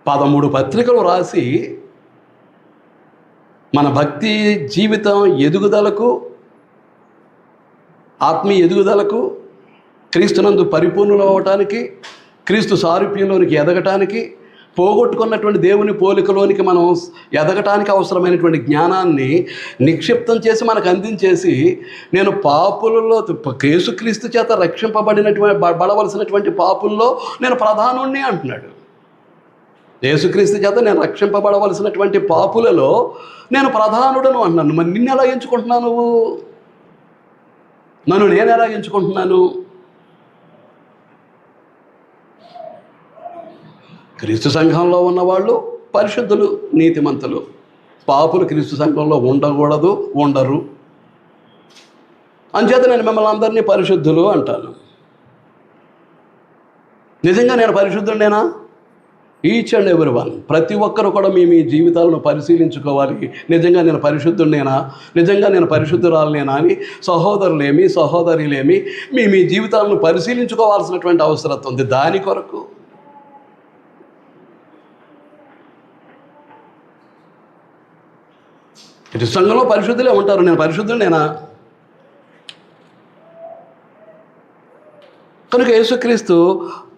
13 పత్రికలు రాసి మన భక్తి జీవితం ఎదుగుదలకు, ఆత్మీయ ఎదుగుదలకు, క్రీస్తునందు పరిపూర్ణులు అవ్వటానికి, క్రీస్తు సారూప్యంలోనికి ఎదగటానికి, పోగొట్టుకున్నటువంటి దేవుని పోలికలోనికి మనం ఎదగటానికి అవసరమైనటువంటి జ్ఞానాన్ని నిక్షిప్తం చేసి మనకు అందించేసి, నేను పాపులలో యేసుక్రీస్తు చేత బడవలసినటువంటి పాపుల్లో నేను ప్రధానుణ్ణి అంటున్నాడు. యేసుక్రీస్తు చేత నేను రక్షింపబడవలసినటువంటి పాపులలో నేను ప్రధానుడను అంటున్నాను. మరి నిన్ను ఎలా ఎంచుకుంటున్నావు నువ్వు? నన్ను నేను ఎలా ఎంచుకుంటున్నాను? క్రీస్తు సంఘంలో ఉన్నవాళ్ళు పరిశుద్ధులు, నీతిమంతులు. పాపులు క్రీస్తు సంఘంలో ఉండకూడదు, ఉండరు. అంచేత నేను మిమ్మల్ని అందరినీ పరిశుద్ధులు అంటాను. నిజంగా నేను పరిశుద్ధుడేనా? ఈచ్ అండ్ ఎవరి వన్, ప్రతి ఒక్కరు కూడా మీ జీవితాలను పరిశీలించుకోవాలి. నిజంగా నేను పరిశుద్ధుడినేనా, నిజంగా నేను పరిశుద్ధురాలనేనా అని సహోదరులేమి సహోదరులేమి మీ జీవితాలను పరిశీలించుకోవాల్సినటువంటి అవసరం ఉంది. దాని కొరకు ఇటు సంఘంలో పరిశుద్ధులే ఉంటారు, నేను పరిశుద్ధుడినేనా? కనుక యేసుక్రీస్తు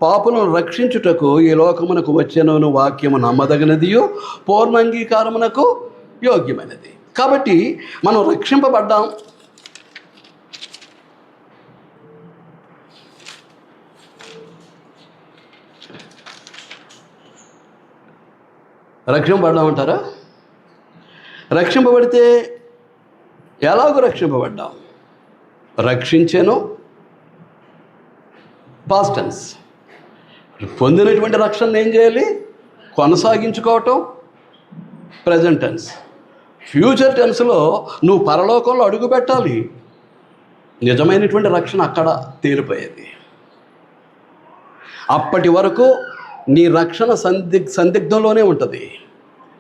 పాపులను రక్షించుటకు ఈ లోకమునకు వచ్చెనను వాక్యము నమ్మదగినదియో పూర్ణాంగీకారమునకు యోగ్యమైనది. కాబట్టి మనం రక్షింపబడ్డాం. రక్షింపబడ్డామంటారా? రక్షింపబడితే ఎలాగో రక్షింపబడ్డాం? రక్షించెను పాస్ట్ టెన్స్. పొందినటువంటి రక్షణను ఏం చేయాలి? కొనసాగించుకోవటం ప్రజెంట్ టెన్స్. ఫ్యూచర్ టెన్స్లో నువ్వు పరలోకంలో అడుగు పెట్టాలి. నిజమైనటువంటి రక్షణ అక్కడ తేలిపోయేది. అప్పటి వరకు నీ రక్షణ సందిగ్ధంలోనే ఉంటుంది.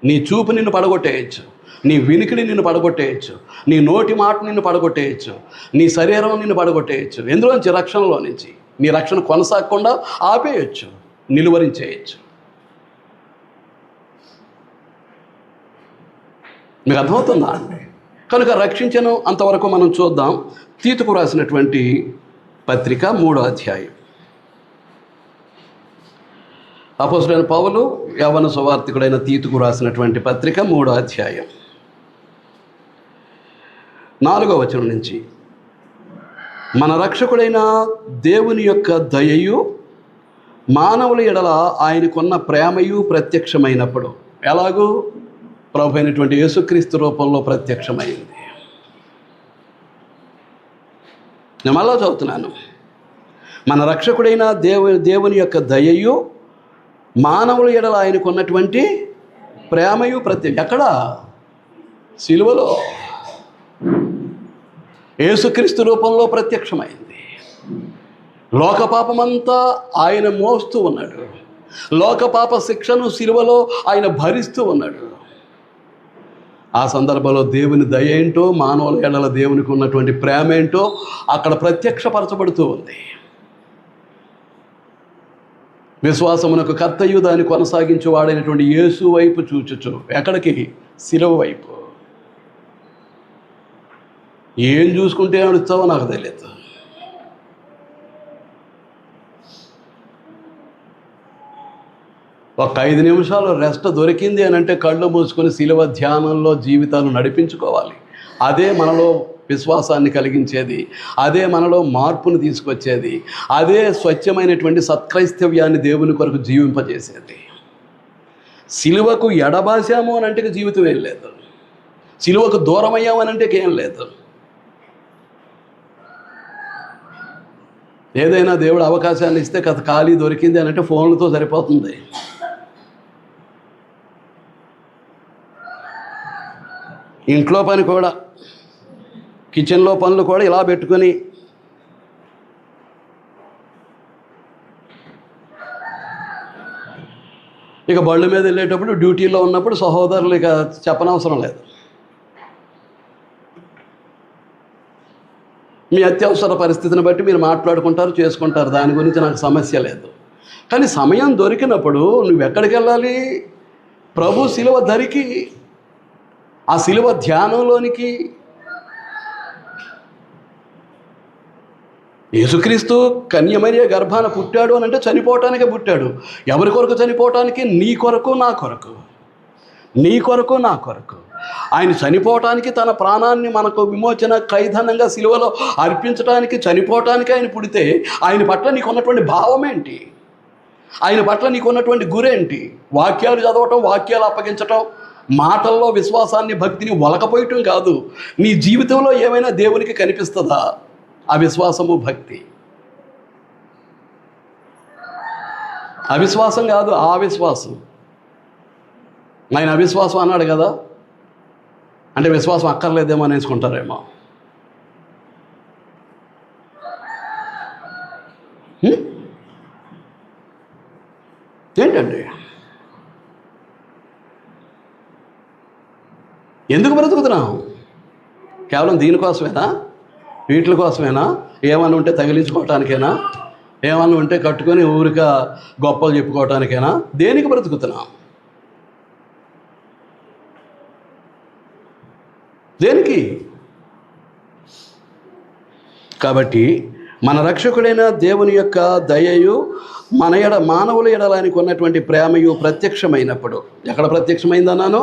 నీ చూపు నిన్ను పడగొట్టేయచ్చు, నీ వినికిడి నిన్ను పడగొట్టేయచ్చు, నీ నోటి మాట నిన్ను పడగొట్టేయచ్చు, నీ శరీరం నిన్ను పడగొట్టేయచ్చు. ఎందులోంచి? రక్షణలో నుంచి. నీ రక్షణ కొనసాగకుండా ఆపేయచ్చు, నిలువరించేయచ్చు. మీకు అర్థమవుతుందా అండి? కనుక రక్షించను అంతవరకు మనం చూద్దాం. తీతుకు రాసినటువంటి పత్రిక 3వ అధ్యాయం. అపోస్తలుడైన పౌలు యవ్వన సువార్తికుడైన తీతుకు రాసినటువంటి పత్రిక 3వ అధ్యాయం 4వ వచనం నుంచి, మన రక్షకుడైన దేవుని యొక్క దయయు మానవుల ఎడల ఆయనకున్న ప్రేమయు ప్రత్యక్షమైనప్పుడు, ఎలాగూ ప్రభు అయినటువంటి యేసుక్రీస్తు రూపంలో ప్రత్యక్షమైంది. నేను మళ్ళా చదువుతున్నాను. మన రక్షకుడైన దేవుని యొక్క దయయు మానవుల ఎడల ఆయనకున్నటువంటి ప్రేమయు ఎక్కడ? సిలువలో యేసుక్రీస్తు రూపంలో ప్రత్యక్షమైంది. లోకపాపమంతా ఆయన మోస్తూ ఉన్నాడు. లోకపాప శిక్షను సిలువలో ఆయన భరిస్తూ ఉన్నాడు. ఆ సందర్భంలో దేవుని దయ ఏంటో, మానవుల ఎడల దేవునికి ఉన్నటువంటి ప్రేమ ఏంటో అక్కడ ప్రత్యక్షపరచబడుతూ ఉంది. విశ్వాసమునకు కర్తయు దాన్ని కొనసాగించు వాడైనటువంటి యేసు వైపు చూచుచు. ఎక్కడికి? సిలువ వైపు. ఏం చూసుకుంటే నడుస్తావో నాకు తెలియదు. ఒక 5 నిమిషాలు రెస్ట్ దొరికింది అని అంటే కళ్ళు మూసుకొని సిలువ ధ్యానంలో జీవితాలు నడిపించుకోవాలి. అదే మనలో విశ్వాసాన్ని కలిగించేది, అదే మనలో మార్పును తీసుకొచ్చేది, అదే స్వచ్ఛమైనటువంటి సత్క్రైస్తవ్యాన్ని దేవుని కొరకు జీవింపజేసేది. సిలువకు ఎడబాసాము అని అంటే జీవితం ఏం లేదు. సిలువకు దూరమయ్యామని అంటే ఏం లేదు. ఏదైనా దేవుడు అవకాశాన్ని ఇస్తే కథ ఖాళీ దొరికింది అని అంటే ఫోన్లతో సరిపోతుంది. ఇంట్లో పని కూడా, కిచెన్లో పనులు కూడా ఇలా పెట్టుకొని ఇక బళ్ళు మీద వెళ్ళేటప్పుడు డ్యూటీలో ఉన్నప్పుడు సహోదరులు ఇక చెప్పనవసరం లేదు. మీ అత్యవసర పరిస్థితిని బట్టి మీరు మాట్లాడుకుంటారు, చేసుకుంటారు. దాని గురించి నాకు సమస్య లేదు. కానీ సమయం దొరికినప్పుడు నువ్వు ఎక్కడికి వెళ్ళాలి? ప్రభు శిలువ ధరికి, ఆ శిలువ ధ్యానంలోనికి. యేసుక్రీస్తు కన్యమరియ గర్భాన పుట్టాడు అని అంటే చనిపోవటానికే పుట్టాడు. ఎవరి కొరకు చనిపోవటానికి? నీ కొరకు నా కొరకు, నీ కొరకు నా కొరకు. ఆయన చనిపోవటానికి, తన ప్రాణాన్ని మనకు విమోచన ఖైదనంగా సిలువలో అర్పించడానికి, చనిపోవటానికి ఆయన పుడితే ఆయన పట్ల నీకు ఉన్నటువంటి భావం ఏంటి? ఆయన పట్ల నీకు ఉన్నటువంటి గురేంటి? వాక్యాలు చదవటం, వాక్యాలు అప్పగించటం, మాటల్లో విశ్వాసాన్ని భక్తిని ఒలకపోయటం కాదు. నీ జీవితంలో ఏమైనా దేవునికి కనిపిస్తుందా? అవిశ్వాసము భక్తి. అవిశ్వాసం కాదు, ఆ విశ్వాసం. ఆయన అవిశ్వాసం అన్నాడు కదా, అంటే విశ్వాసం అక్కర్లేదేమో అనేసుకుంటారేమో. ఏంటండి ఎందుకు బ్రతుకుతున్నాం? కేవలం దీనికోసమేనా? వీటి కోసమేనా? ఏమన్నా ఉంటే తగిలించుకోవటానికేనా? ఏమన్నా ఉంటే కట్టుకొని ఊరిక గొప్పలు చెప్పుకోవటానికేనా? దేనికి బ్రతుకుతున్నాం? దేనికి? కాబట్టి మన రక్షకుడైన దేవుని యొక్క దయయు మన మానవుల ఎడలానికి ఉన్నటువంటి ప్రేమయు ప్రత్యక్షమైనప్పుడు, ఎక్కడ ప్రత్యక్షమైందన్నాను?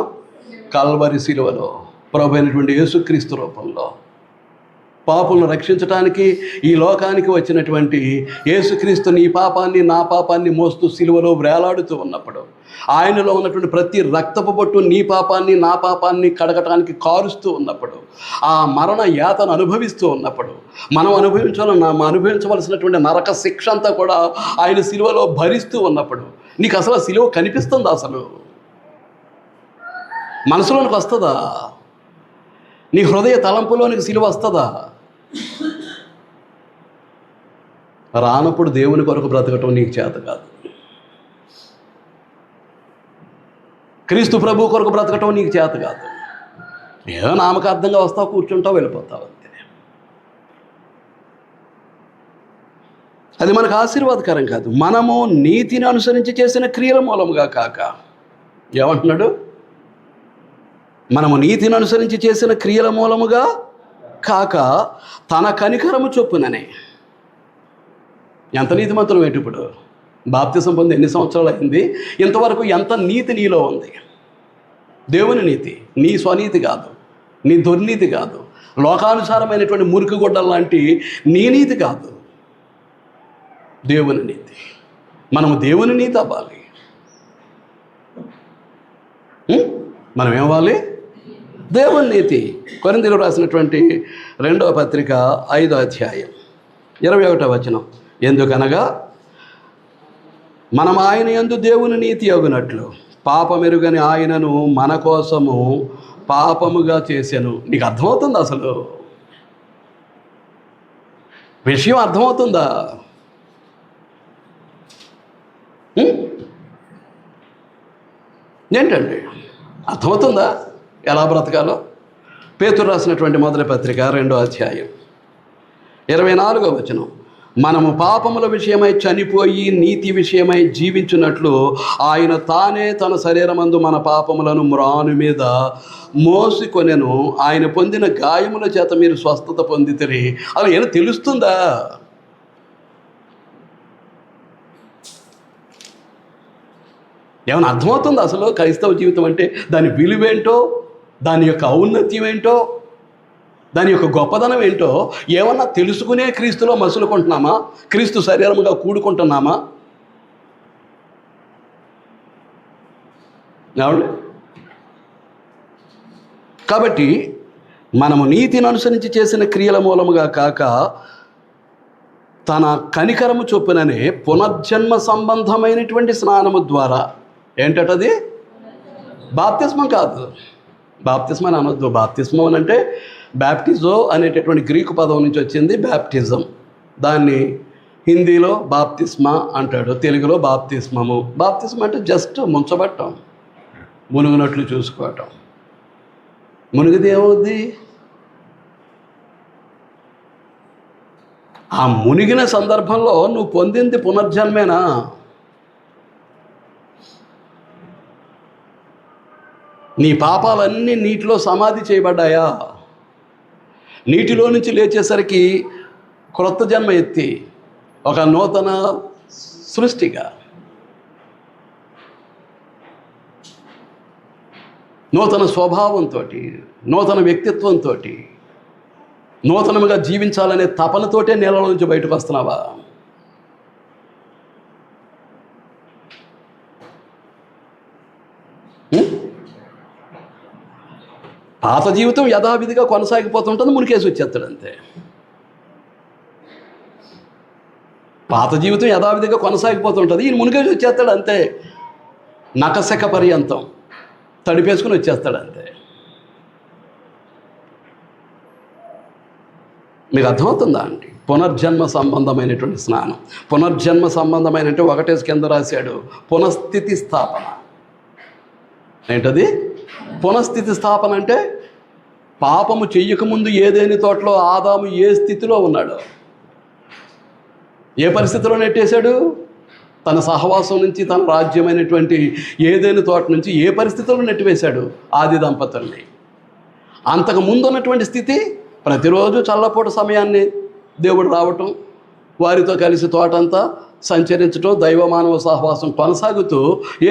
కల్వరి శిలువలో ప్రభు అయినటువంటి యేసుక్రీస్తు రూపంలో పాపులను రక్షించడానికి ఈ లోకానికి వచ్చినటువంటి యేసుక్రీస్తు నీ పాపాన్ని నా పాపాన్ని మోస్తూ శిలువలో వేలాడుతూ ఉన్నప్పుడు, ఆయనలో ఉన్నటువంటి ప్రతి రక్తపు బొట్టు నీ పాపాన్ని నా పాపాన్ని కడగటానికి కారుస్తూ ఉన్నప్పుడు, ఆ మరణ యాతను అనుభవిస్తూ ఉన్నప్పుడు, మనం అనుభవించవలసినటువంటి నరక శిక్ష అంతా కూడా ఆయన శిలువలో భరిస్తూ ఉన్నప్పుడు నీకు అసలు ఆ శిలువ కనిపిస్తుందా? అసలు మనసులోనికి వస్తుందా? నీ హృదయ తలంపులోనికి శిలువ వస్తుందా? రానప్పుడు దేవుని కొరకు బ్రతకటం నీకు చేత కాదు. క్రీస్తు ప్రభు కొరకు బ్రతకటం నీకు చేత కాదు. ఏదో నామకార్థంగా వస్తావు, కూర్చుంటావు, వెళ్ళిపోతావు అంతే. అది మనకు ఆశీర్వాదకరం కాదు. మనము నీతిని అనుసరించి చేసిన క్రియల మూలముగా కాక, ఏమంటున్నాడు? మనము నీతిని అనుసరించి చేసిన క్రియల మూలముగా కాక తన కనికరము చొప్పుననే. ఎంత నీతిమంతులు ఏంటి? ఇప్పుడు బాప్తిసం పొంది ఎన్ని సంవత్సరాలు అయింది? ఇంతవరకు ఎంత నీతి నీలో ఉంది? దేవుని నీతి, నీ స్వనీతి కాదు, నీ దుర్నీతి కాదు, లోకానుసారమైనటువంటి మురికి గుడ్డల లాంటి నీ నీతి కాదు, దేవుని నీతి. మనము దేవుని నీతి అవ్వాలి. మనం ఏమవ్వాలి? దేవుని నీతి. కొరింథీయులకు రాసినటువంటి 2వ పత్రిక 5వ అధ్యాయం 21వ వచనం, ఎందుకనగా మనం ఆయన యందు దేవుని నీతి అగునట్లు పాపమెరుగని ఆయనను మన కోసము పాపముగా చేసెను. నీకు అర్థమవుతుందా? అసలు విషయం అర్థమవుతుందా? ఏంటండి అర్థమవుతుందా ఎలా బ్రతకాలో? పేతురు రాసినటువంటి మొదటి పత్రిక 2వ అధ్యాయం 24వ వచనం, మనము పాపముల విషయమై చనిపోయి నీతి విషయమై జీవించున్నట్లు ఆయన తానే తన శరీరమందు మన పాపములను మ్రాను మీద మోసుకొనెను. ఆయన పొందిన గాయముల చేత మీరు స్వస్థత పొందితిరి. అలా ఏమైనా తెలుస్తుందా? ఏమైనా అర్థమవుతుందా అసలు? క్రైస్తవ జీవితం అంటే దాని విలువేంటో, దాని యొక్క ఔన్నత్యం ఏంటో, దాని యొక్క గొప్పదనం ఏంటో ఏమన్నా తెలుసుకునే క్రీస్తులో మసులుకుంటున్నామా? క్రీస్తు శరీరముగా కూడుకుంటున్నామా? అవును. కాబట్టి మనము నీతిని అనుసరించి చేసిన క్రియల మూలముగా కాక తన కనికరము చొప్పుననే పునర్జన్మ సంబంధమైనటువంటి స్నానము ద్వారా. ఏంటది? బాప్తిస్మం కాదు. బాప్తిస్మం అని అనొద్దు. బాప్తిస్మం అని అంటే బ్యాప్టిజో అనేటటువంటి గ్రీకు పదం నుంచి వచ్చింది బ్యాప్టిజం. దాన్ని హిందీలో బాప్తిస్మా అంటాడు, తెలుగులో బాప్తిస్మము. బాప్తిస్మం అంటే జస్ట్ ముంచబట్టం, మునుగునట్లు చూసుకోవటం. మునిగిది ఏమవుద్ది? ఆ మునిగిన సందర్భంలో నువ్వు పొందింది పునర్జన్మేనా? నీ పాపాలన్నీ నీటిలో సమాధి చేయబడ్డాయా? నీటిలో నుంచి లేచేసరికి క్రొత్త జన్మ ఎత్తి ఒక నూతన సృష్టిగా, నూతన స్వభావంతో, నూతన వ్యక్తిత్వంతో, నూతనముగా జీవించాలనే తపనతోటే నీళ్ళ నుంచి బయటకు వస్తున్నావా? పాత జీవితం యథావిధిగా కొనసాగిపోతుంటుంది, మునికేసి వచ్చేస్తాడు అంతే. పాత జీవితం యథావిధిగా కొనసాగిపోతుంటుంది, ఈయన మునికేసి వచ్చేస్తాడు అంతే. నకశక పర్యంతం తడిపేసుకుని వచ్చేస్తాడు అంతే. మీకు అర్థమవుతుందా అండి? పునర్జన్మ సంబంధమైనటువంటి స్నానం. పునర్జన్మ సంబంధమైనట్టు ఒకటేసి కింద రాశాడు, పునఃస్థితి స్థాపన. ఏంటది? పునఃస్థితి స్థాపన అంటే పాపము చెయ్యకముందు ఏదేని తోటలో ఆదాము ఏ స్థితిలో ఉన్నాడు? ఏ పరిస్థితిలో నెట్టేశాడు? తన సహవాసం నుంచి, తన రాజ్యమైనటువంటి ఏదేని తోట నుంచి ఏ పరిస్థితిలో నెట్టివేశాడు ఆది దంపతుల్ని? అంతకు ముందు ఉన్నటువంటి స్థితి, ప్రతిరోజు చల్లపూట సమయాన్ని దేవుడు రావటం, వారితో కలిసి తోటంతా సంచరించటం, దైవ మానవ సహవాసం కొనసాగుతూ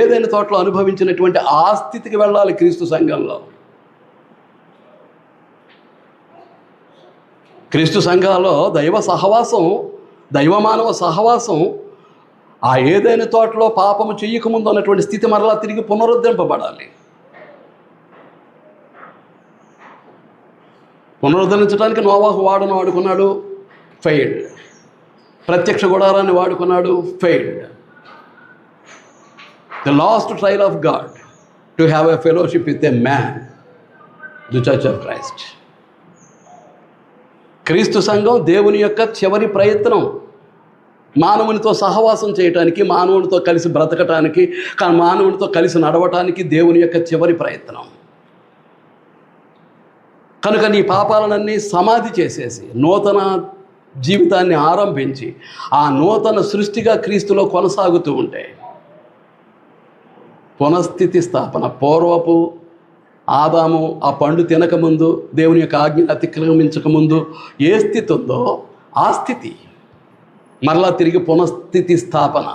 ఏదైనా తోటలో అనుభవించినటువంటి ఆ స్థితికి వెళ్ళాలి క్రీస్తు సంఘంలో. క్రీస్తు సంఘాల్లో దైవ సహవాసం, దైవ మానవ సహవాసం ఆ ఏదైనా తోటలో పాపము చెయ్యకముందు ఉన్నటువంటి స్థితి మరలా తిరిగి పునరుద్ధరింపబడాలి. పునరుద్ధరించడానికి నోవాహు వాడును వాడుకున్నాడు, ఫెయిల్డ్. ప్రత్యక్ష గుడారాన్ని వాడుకున్నాడు, failed. The last trial of God to have a fellowship with a man, the church of Christ. క్రీస్తు సంఘం దేవుని యొక్క చివరి ప్రయత్నం. మానవునితో సహవాసం చేయటానికి, మానవునితో కలిసి బ్రతకటానికి, కానీ మానవునితో కలిసి నడవటానికి దేవుని యొక్క చివరి ప్రయత్నం. కనుక నీ పాపాలనన్నీ సమాధి చేసేసి నూతన జీవితాన్ని ఆరంభించి ఆ నూతన సృష్టిగా క్రీస్తులో కొనసాగుతూ ఉంటే పునఃస్థితి స్థాపన. పూర్వపు ఆదాము ఆ పండు తినకముందు, దేవుని యొక్క ఆజ్ఞను అతిక్రమించకముందు ఏ స్థితి ఉందో ఆ స్థితి మరలా తిరిగి పునఃస్థితి స్థాపన,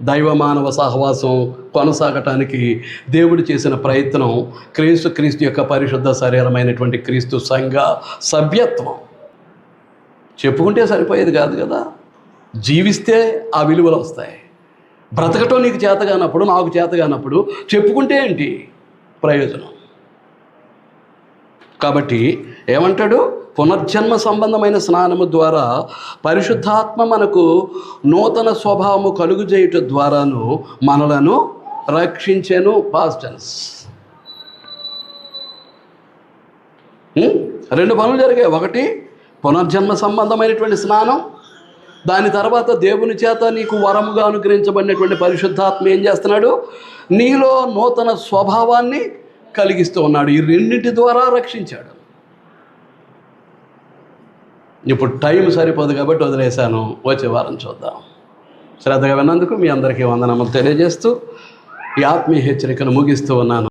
దైవ మానవ సహవాసం కొనసాగటానికి దేవుడు చేసిన ప్రయత్నం క్రీస్తు యొక్క పరిశుద్ధ శరీరమైనటువంటి క్రీస్తు సంఘ సభ్యత్వం. చెప్పుకుంటే సరిపోయేది కాదు కదా, జీవిస్తే ఆ విలువలు వస్తాయి. బ్రతకటం నీకు చేతగానప్పుడు, నాకు చేతగానప్పుడు చెప్పుకుంటే ఏంటి ప్రయోజనం? కాబట్టి ఏమంటాడు? పునర్జన్మ సంబంధమైన స్నానము ద్వారా పరిశుద్ధాత్మ మనకు నూతన స్వభావము కలుగుచేయుట ద్వారాను మనలను రక్షించెను. Past tense. రెండు పనులు జరిగాయి. ఒకటి పునర్జన్మ సంబంధమైనటువంటి స్నానం, దాని తర్వాత దేవుని చేత నీకు వరముగా అనుగ్రహించబడినటువంటి పరిశుద్ధాత్మ ఏం చేస్తున్నాడు? నీలో నూతన స్వభావాన్ని కలిగిస్తూ ఉన్నాడు. ఈ రెండింటి ద్వారా రక్షించాడు. ఇప్పుడు టైం సరిపోదు కాబట్టి వదిలేశాను, వచ్చే వారం చూద్దాం. శ్రద్ధగా విన్నందుకు మీ అందరికీ వందనములు తెలియజేస్తూ ఈ ఆత్మీయ హెచ్చరికను ముగిస్తూ ఉన్నాను.